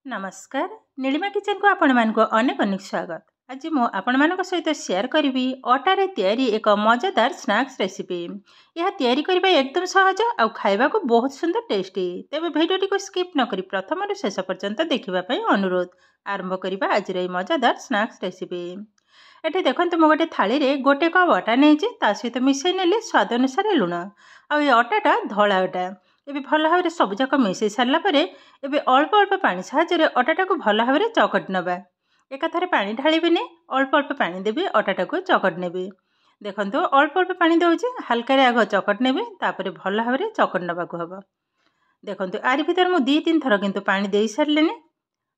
नमस्कार नीलिमा किचन को आपण मान को अनेक अनेक स्वागत। आज मु आपण मान सहित शेयर करी अटारे तैयारी एक मजेदार स्नैक्स रेसिपी। यह तैयारी करबा एकदम सहज और खाइबा को बहुत सुंदर टेस्टी। तेबे वीडियो को स्किप न करी प्रथम रु शेष पर्यंत देखिबा पई अनुरोध। आरंभ करिबा आज रे मजेदार स्नैक्स रेसिपी। एठी देखंतु मो गोटे थाली रे गोटे कप अटा नेछि ता सहित मिसै नेली स्वाद अनुसार लुण आ ए अटाटा धळा अटा। एबे भल भाव सबुजाक मिसई सारा पर एबे अल्प अल्प पानी साहाय्य अटाटा को भल भाव चकटी नवा। एकाथरे पानी ढालिबिनी अल्प अल्प पानी देवी अटाटा को चकटी नेबी। देखंतु अल्प अल्प पानी दउछि हल्का आग चकटी नेबी तापर भल भाव चकटी नवा को हबो। देखंतु आरी भीतर मु 2-3 थर किंतु पानी देई सारलेनी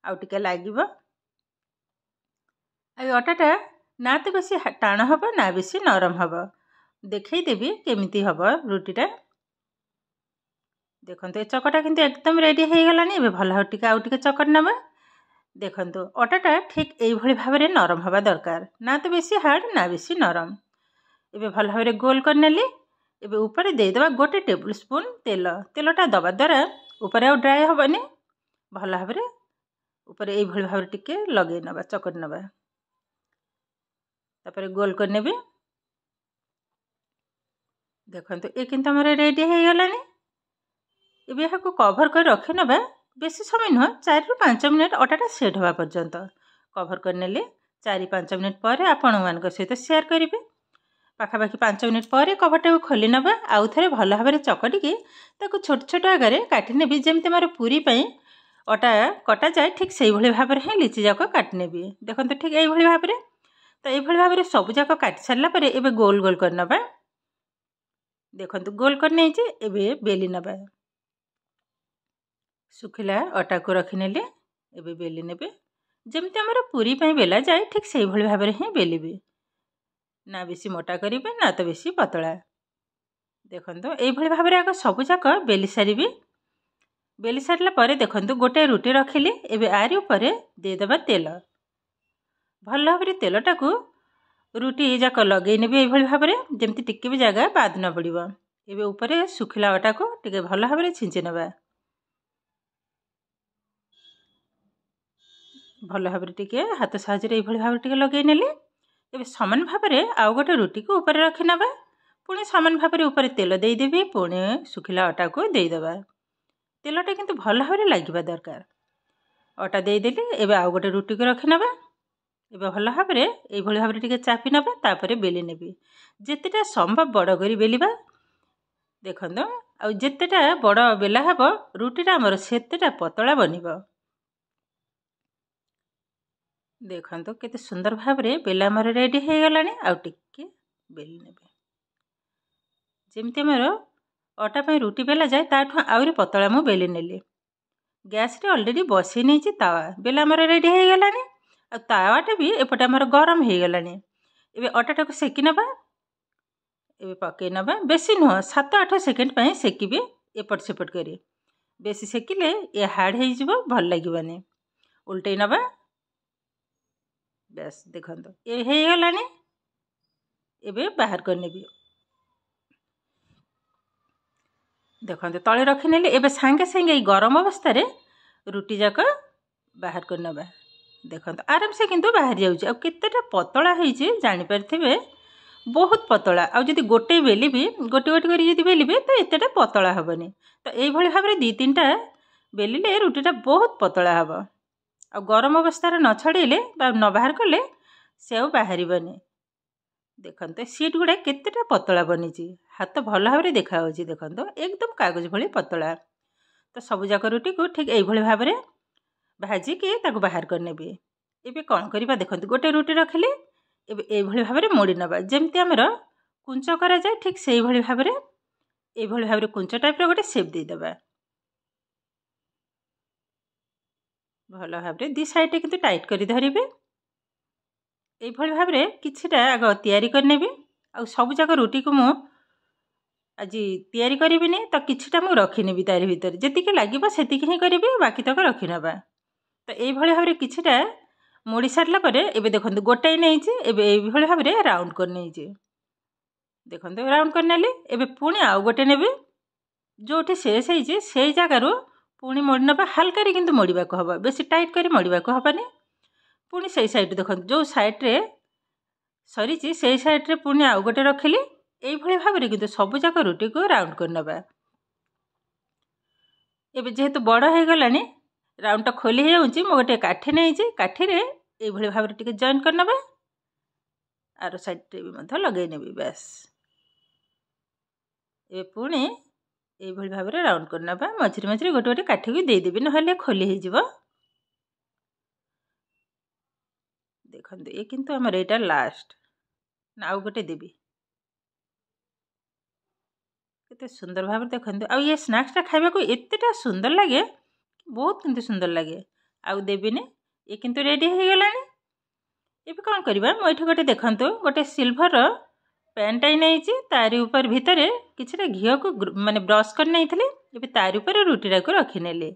आउ टिके लागिबो। आ अटाटा ना तो बेसी टाण हबो ना बेसी नरम हबो। देखै देबी केमिति हबो रुटीटा। देखंतु ए चकटा किंतु एकदम रेडी हो गलानी। एबे भल भाव टिके आउ टिके चकटी नबा। देखंतु अटाटा ठीक एई भली भाबरे नरम हबा दरकार, ना तो बेसी हार्ड ना बेसी नरम। एबे भल भाबरे गोल कर नेली। एबे ऊपर दे देबा गोटे टेबल स्पून तेल। तेलटा दबा द्वारा ऊपर आ ड्राई हबनी। भल भाबरे ऊपर एई भली भाबरे टिके लगे नबा चकटी नबा। तापर गोल कर नेबी। देखंतु ए किंतु हमर रेडी हो गलानी। एबे यहाँ कभर कर रखी नबा। बेसी समय नुह 4-5 मिनट अटाटा सेट हवा पर्यंत कभर कर नेले 4-5 मिनट पर आपण मान सहित शेयर करेंगे। पाखापाखि 5 मिनट पर कभरटा को खोली नबा। आउ थे भल भाव चकटिकी ताको छोट छोट आगे काटी नेबी। जेमती मोर पूरी पई अटा कटा जाए ठीक से भाव में लिची जाक काटी नेबी। देखंतु ठीक यही भाव में तो यही भाव में सब जाक काटी सारा पर एबे गोल गोल कर नबा। देखंतु गोल कर नहीं एबे बेली नबा। सुखिला अटा को रखी नेले एबे बेली नेबे। जेमती हमर पूरी पई बेला जाए ठीक से भाव में ही बेलिबे। ना बेसी मोटा करिबे ना तो बेसी पतला। देखंतु एई भली भाव में आग सब जाक बेली सारिबे। बेली सारला परे देखंतु गोटे रुटी रखिली। एबे आरी ऊपर दे देबा तेल। भल भाव में तेलटा को रुटी जाक लगे नेबे एई भली भाव में जेमती टिके भी जगह बाद न पड़िबो। एबे ऊपर सुखिला अटा को टिके भल भाव में छिंची नबा। भल भाव टिके हाथ साहाय्य एई भली भाव टिके लगे नेली। एबे समान भाव में आउ गोटे रुटी को ऊपर रखी नबा। पुणी समान भाव में ऊपर तेल दे देबी। पुणी सुखिला अटा को दे देबा। तेलटा किंतु भल भाव में लागिबा दरकार। अटा दे देली। एबे आउ गोटे रुटी को रखी नबा। एबे भल भाव में एई भली भाव टिके चापी नबा। तापर बेली नेबी। जेतेटा संभव बड़ करी बेलिबा। देखंतु आ जेतेटा बड़ बेला हबो रुटीटा हमर सेतेटा पतला बनिबो। देखंतु केते सुंदर भाव में बेला हमर रेडी हो गलानी। आउ टिके बेली नेबे। जेमती हमर अटा पई रुटी बेला जाए ताठू आउरी पतला मु बेली नेली। गैस रे ऑलरेडी बसी नेछि तावा। बेला हमर रेडी हो गलानी। आ तावाटा भी एपटे हमर गरम हो गलानी। एबे अटाटा को सेकी नबा। एबे पके नबा। बेसी नुह 7-8 सेकेंड पई सेकीबे एपट सेपट करी। बेसी सेकिले ए हार्ड हो जिवो भल लागिबनी। उल्टै नबा। बस देखंतु ए हो गलानी। एबे बाहर कर नेबी। देखंतु तळे रखी नेले। एबे सांगे सांगे गरम अवस्था रे रुटी जाक बाहर कर नबा। देखंतु आराम से किंतु बाहर जाउची। आ केतेटा पतला होईची जानि परथिबे। बहुत पतला। आ जदि गोटे बेली भी गोटे गोटे करी जदि बेलिबे तो एतेटा पतला हबनी। तो एई भली भाव रे 2-3टा बेलिले रुटीटा बहुत पतला हबो। आ गरम अवस्था रे न छड़ेले बा न बाहर करले से आ बाहरिबनी। देखंतु सीट गुडा केतेटा पतला बनीची। हाथ भल भाव में देखा होची। देखंतु एकदम कागज भली पतला। तो सब जाक रुटी को ठीक एई भली भाव में भाजी के ताको बाहर कर नेबी। एबे कोन करिबा देखंतु गोटे रुटी रखिले। एबे एई भली भाव में मोड़ी नबा। जेमती हमर कुंच करा जाए ठीक सेई भली भाव में एई भली भाव में कुंच टाइप रो गोटे शेप दे देबा। भल भाव में दी साइड किंतु टाइट करी धरिबे। एई भली भाव में किछिटा आग तैयारी कर नेबी। आ सब जाक रुटी को मु आज तैयारी करिबिनी तो किछिटा मु रखी नेबी। तारि भीतर जेतिके लागिबो सेतिके ही करिबे। बाकी तक रखी नबा। तो एई भली भाव में किछिटा मोड़ी सारला परे एबे देखंतु गोटाई नेइची। एबे एई भली भाव में राउंड कर नेइची। देखंतु राउंड कर नेली। एबे पुणी आउ गोटे नेबे। जोठी शेष होईची सेई जागारु पुणी मोड़ी नवा हल्का किंतु मोड़ा को हम बेसी टाइट कर मोड़ा को हबानी पुणी से साइड देखो जो साइड्रे सरी से साइड्रे पुणी आउ गोटे रखिली ये भाव में किंतु सबुजाक रुटी को राउंड करनवा एबे जेहेतु बड़ हो गलानी राउंड टा खोली हो गोटे काठी नहीं काठी रे ये भाव में टिके जॉइन करनवा आर साइड रे भी लगे नेबी बस ए पुणी ये भाव में राउंड करनवा मझे मझे गोटे गोटे काठी को देदेवी ना खोली हो देखो ये किंतु आमर यहाँ लास्ट ना आउ गोटे देवी केते सुंदर भाव देखो आ ये स्नैक्स खाइबा को एतेटा सुंदर लगे बहुत किंतु सुंदर लगे आउ देवीने ये किंतु रेडी हो गलानी एबे कौन करबा मोइठ गोटे देखंतु गोटे सिल्वर पैन टाई नहीं तारी ऊपर भितर किसी घी को माने ब्रश कर नहीं एबे तारी ऊपर रुटीटा को रखी नेले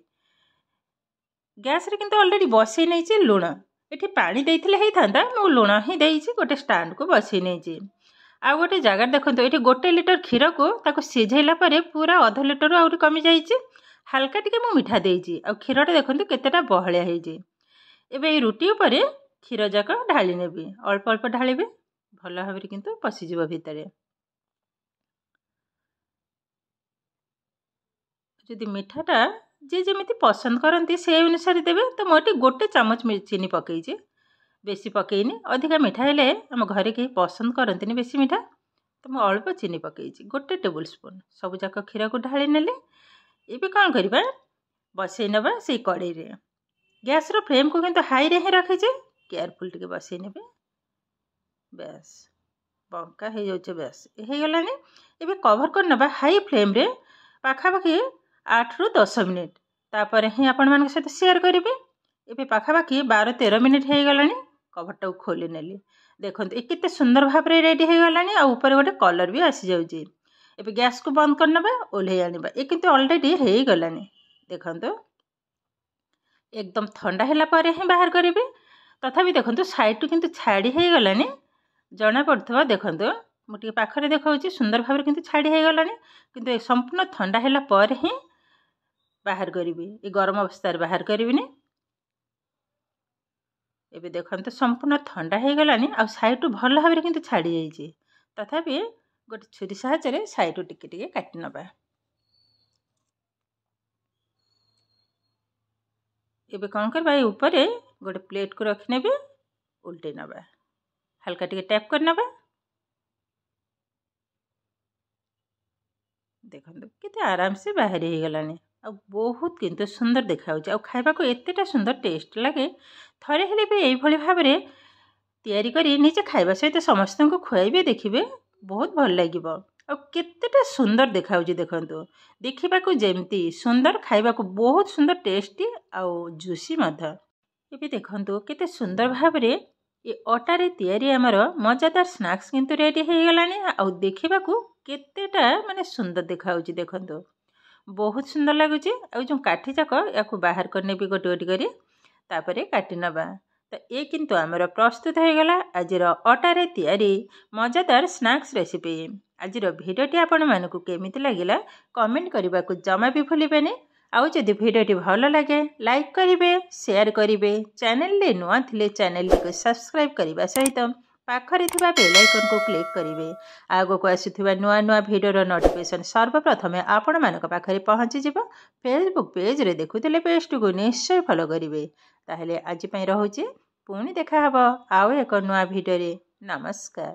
गैस रे किंतु ऑलरेडी बसई नहीं लुण एठी पानी देइथिले हेई थांदा मु लुण ही देइछि गोटे स्टैंड को बसई नहीं आ गोटे जगह देखो ये 1 लिटर क्षीर को ताको सिझेला परे पूरा आधा लिटर आउरी कमी जाइए हल्का टिके मु मिठा देइछि आ क्षीरटा देखो केतेटा बहलिया हेइछि एबे ये रुटी ऊपर क्षीर जाक ढाली नेबी अल्प अल्प ढालिबे भल भाव किंतु पशिजिब भितर जदि मिठाटा जे जमी पसंद करती से अनुसार देवे तो मोटे गोटे चामच चीनी पकईचे बेसी पकईनी अधिका मिठा हेले आम घरे कहीं पसंद करती बेसी मिठा तो मुझे अल्प चीनी पकईची गोटे टेबुल स्पून सब जाक क्षीर को ढाली नेले ये कौन करवा बसई नवा से कड़े गैस रो फ्लेम को किंतु हाई रे ही रखीचे केयरफुल टिके बसई ने बेस बंका हो जाऊे बेस हो गलानी ये कवर कर नवा हाई फ्लेम रे पाखापाखि 8 ରୁ 10 मिनिट तापर ही आपण मान सहित शेयर करेंगे ये पाखापाखि 12-13 मिनिट हो गलानी कभरटा खोली नेली देखो ये केते सुंदर भाव में रेडी हो गलानी आ ऊपर गोटे कलर भी आसी जाउची एबे गैस को बंद करनबा ओल्हे आनिबा ये किंतु ऑलरेडी हो गलानी देखंतु एकदम ठंडा हैला पारे ही बाहर करेंगे तथापि देखंतु साइड टू किंतु छाड़ी हो गलानी जना पड़थबा देखंतु मुझे पाखरे देखाऊँ सुंदर भाव किंतु छाड़ी हो गलानी किंतु संपूर्ण ठंडा हैला पर ही बाहर करी ये गरम अवस्था बाहर करी एबे देखंतु संपूर्ण ठंडा हो गलानी आ साइड टू भल भाव किंतु छाड़ी जाइए तथापि गोटे छुरी साहाय्य साइड टू टिके टिके काटी नबा एबे कौन करबा ऊपर गोटे प्लेट को रखने उल्टे नबा हल्का टिके टैप कर नबा देखो केते आराम से बाहर हो गलानी आ बहुत किंतु सुंदर देखा खाइबा को एतेटा सुंदर टेस्ट लगे थरे हेले भी यही भाव में तैयारी करी निजे खाइबा सहित समस्त को खुआइबे देखिबे बहुत भल लागिबो आ केतेटा सुंदर देखा देखंतु देखिबा को जेमती सुंदर खाइबा को बहुत सुंदर टेस्टी आ जुसी मधा एबे देखंतु केते सुंदर भाव में ये अटारे तैयारी आमर मजादार स्नैक्स किंतु रेडी हो गलानी आ देखिबा को केतेटा माने सुंदर देखा देखंतु बहुत सुंदर लगुच आ जो काठी जाक या बाहर करने भी गोटे गोटे करी तापरे काटी नबा तो ये किंतु आमर प्रस्तुत हो गला आजिर अटारे तैयारी मजादार स्नैक्स रेसिपी आजिर भिडियोटी आपण मानकु केमिति लागिला कमेंट करने को जमा भी भूलिबेनी आउ जदि भिडियोटी भल लगे लाइक करिवे शेयर करिवे चैनल ले नुआ थिले चैनल को सब्सक्राइब करने सहित पाखरे थिबा बेल आइकन को क्लिक करिवे आगो को आसुथिबा नुआ नुआ भिडियोर नोटिफिकेशन सर्वप्रथम आपण मानक पाखरे पहुंची जिवो फेसबुक पेज रे देखुथिले पेज को निश्चय फॉलो करिवे ताहले आज पई रहउची पुणी देखा हबो आउ एक नुआ भिडियो रे नमस्कार।